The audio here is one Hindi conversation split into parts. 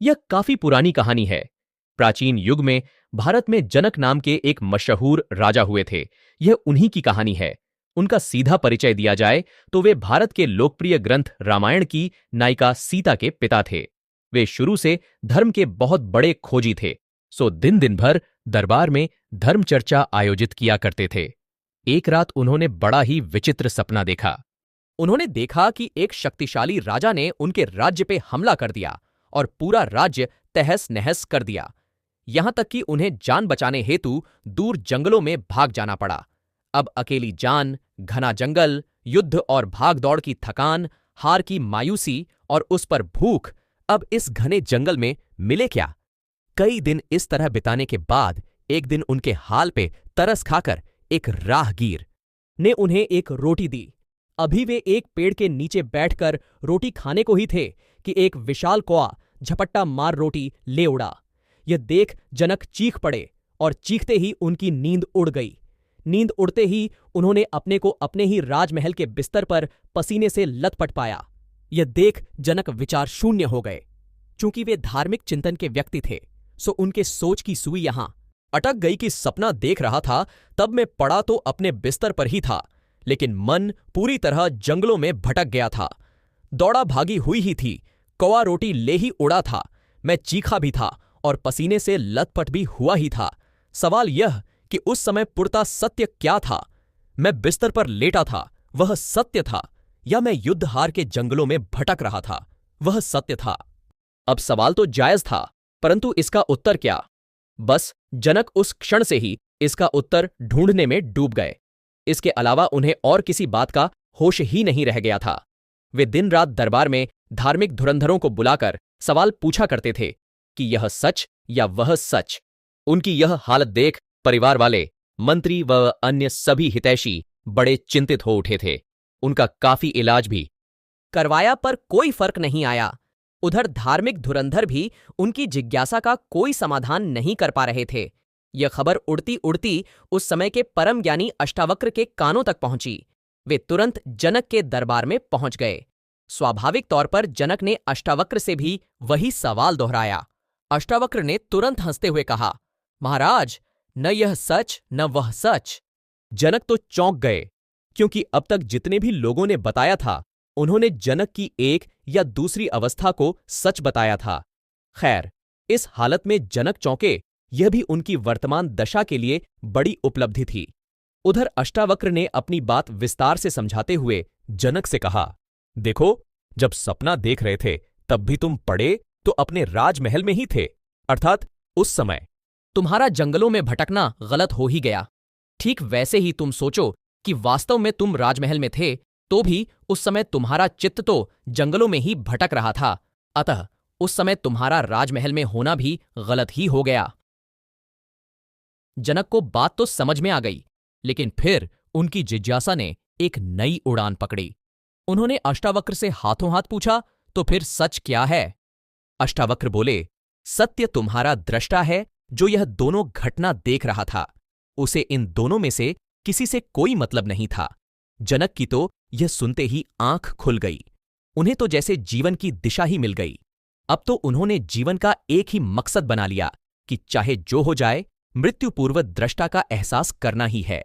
यह काफी पुरानी कहानी है। प्राचीन युग में भारत में जनक नाम के एक मशहूर राजा हुए थे। यह उन्हीं की कहानी है। उनका सीधा परिचय दिया जाए तो वे भारत के लोकप्रिय ग्रंथ रामायण की नायिका सीता के पिता थे। वे शुरू से धर्म के बहुत बड़े खोजी थे, सो दिन दिन भर दरबार में धर्म चर्चा आयोजित किया करते थे। एक रात उन्होंने बड़ा ही विचित्र सपना देखा। उन्होंने देखा कि एक शक्तिशाली राजा ने उनके राज्य पे हमला कर दिया और पूरा राज्य तहस नहस कर दिया। यहां तक कि उन्हें जान बचाने हेतु दूर जंगलों में भाग जाना पड़ा। अब अकेली जान, घना जंगल, युद्ध और भाग दौड़ की थकान, हार की मायूसी और उस पर भूख, अब इस घने जंगल में मिले क्या? कई दिन इस तरह बिताने के बाद एक दिन उनके हाल पे तरस खाकर एक राहगीर ने उन्हें एक रोटी दी। अभी वे एक पेड़ के नीचे बैठकर रोटी खाने को ही थे कि एक विशाल कौआ झपट्टा मार रोटी ले उड़ा। यह देख जनक चीख पड़े और चीखते ही उनकी नींद उड़ गई। नींद उड़ते ही उन्होंने अपने को अपने ही राजमहल के बिस्तर पर पसीने से लथपथ पाया। यह देख जनक विचार शून्य हो गए। चूंकि वे धार्मिक चिंतन के व्यक्ति थे, सो उनके सोच की सुई यहां अटक गई कि सपना देख रहा था तब मैं पड़ा तो अपने बिस्तर पर ही था, लेकिन मन पूरी तरह जंगलों में भटक गया था। दौड़ा भागी हुई ही थी, कौआ रोटी ले ही उड़ा था, मैं चीखा भी था और पसीने से लथपथ भी हुआ ही था। सवाल यह कि उस समय पुरता सत्य क्या था? मैं बिस्तर पर लेटा था, वह सत्य था, या मैं युद्ध हार के जंगलों में भटक रहा था, वह सत्य था? अब सवाल तो जायज था, परंतु इसका उत्तर क्या? बस जनक उस क्षण से ही इसका उत्तर ढूंढने में डूब गए। इसके अलावा उन्हें और किसी बात का होश ही नहीं रह गया था। वे दिन रात दरबार में धार्मिक धुरंधरों को बुलाकर सवाल पूछा करते थे कि यह सच या वह सच। उनकी यह हालत देख परिवार वाले, मंत्री व अन्य सभी हितैषी बड़े चिंतित हो उठे थे। उनका काफी इलाज भी करवाया पर कोई फर्क नहीं आया। उधर धार्मिक धुरंधर भी उनकी जिज्ञासा का कोई समाधान नहीं कर पा रहे थे। यह खबर उड़ती उड़ती उस समय के परम ज्ञानी अष्टावक्र के कानों तक पहुंची। वे तुरंत जनक के दरबार में पहुंच गए। स्वाभाविक तौर पर जनक ने अष्टावक्र से भी वही सवाल दोहराया। अष्टावक्र ने तुरंत हंसते हुए कहा, महाराज, न यह सच न वह सच। जनक तो चौंक गए, क्योंकि अब तक जितने भी लोगों ने बताया था उन्होंने जनक की एक या दूसरी अवस्था को सच बताया था। खैर, इस हालत में जनक चौंके, यह भी उनकी वर्तमान दशा के लिए बड़ी उपलब्धि थी। उधर अष्टावक्र ने अपनी बात विस्तार से समझाते हुए जनक से कहा, देखो, जब सपना देख रहे थे तब भी तुम पड़े तो अपने राजमहल में ही थे, अर्थात उस समय तुम्हारा जंगलों में भटकना गलत हो ही गया। ठीक वैसे ही तुम सोचो कि वास्तव में तुम राजमहल में थे तो भी उस समय तुम्हारा चित्त तो जंगलों में ही भटक रहा था, अतः उस समय तुम्हारा राजमहल में होना भी गलत ही हो गया। जनक को बात तो समझ में आ गई, लेकिन फिर उनकी जिज्ञासा ने एक नई उड़ान पकड़ी। उन्होंने अष्टावक्र से हाथों हाथ पूछा, तो फिर सच क्या है? अष्टावक्र बोले, सत्य तुम्हारा दृष्टा है जो यह दोनों घटना देख रहा था। उसे इन दोनों में से किसी से कोई मतलब नहीं था। जनक की तो यह सुनते ही आंख खुल गई। उन्हें तो जैसे जीवन की दिशा ही मिल गई। अब तो उन्होंने जीवन का एक ही मकसद बना लिया कि चाहे जो हो जाए, मृत्यु पूर्व दृष्टा का एहसास करना ही है।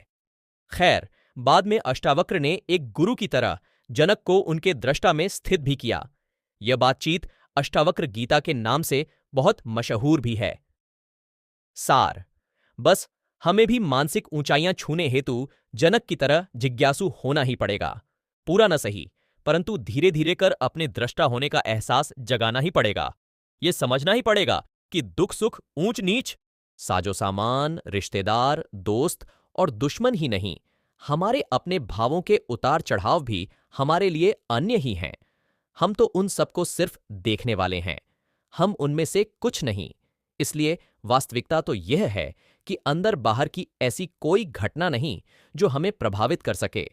खैर, बाद में अष्टावक्र ने एक गुरु की तरह जनक को उनके दृष्टा में स्थित भी किया। यह बातचीत अष्टावक्र गीता के नाम से बहुत मशहूर भी है। सार, बस हमें भी मानसिक ऊंचाइयां छूने हेतु जनक की तरह जिज्ञासु होना ही पड़ेगा। पूरा न सही, परंतु धीरे धीरे कर अपने दृष्टा होने का एहसास जगाना ही पड़ेगा। ये समझना ही पड़ेगा कि दुख सुख, ऊंच नीच, साजो सामान, रिश्तेदार, दोस्त और दुश्मन ही नहीं, हमारे अपने भावों के उतार चढ़ाव भी हमारे लिए अन्य ही हैं। हम तो उन सबको सिर्फ देखने वाले हैं, हम उनमें से कुछ नहीं। इसलिए वास्तविकता तो यह है कि अंदर बाहर की ऐसी कोई घटना नहीं जो हमें प्रभावित कर सके।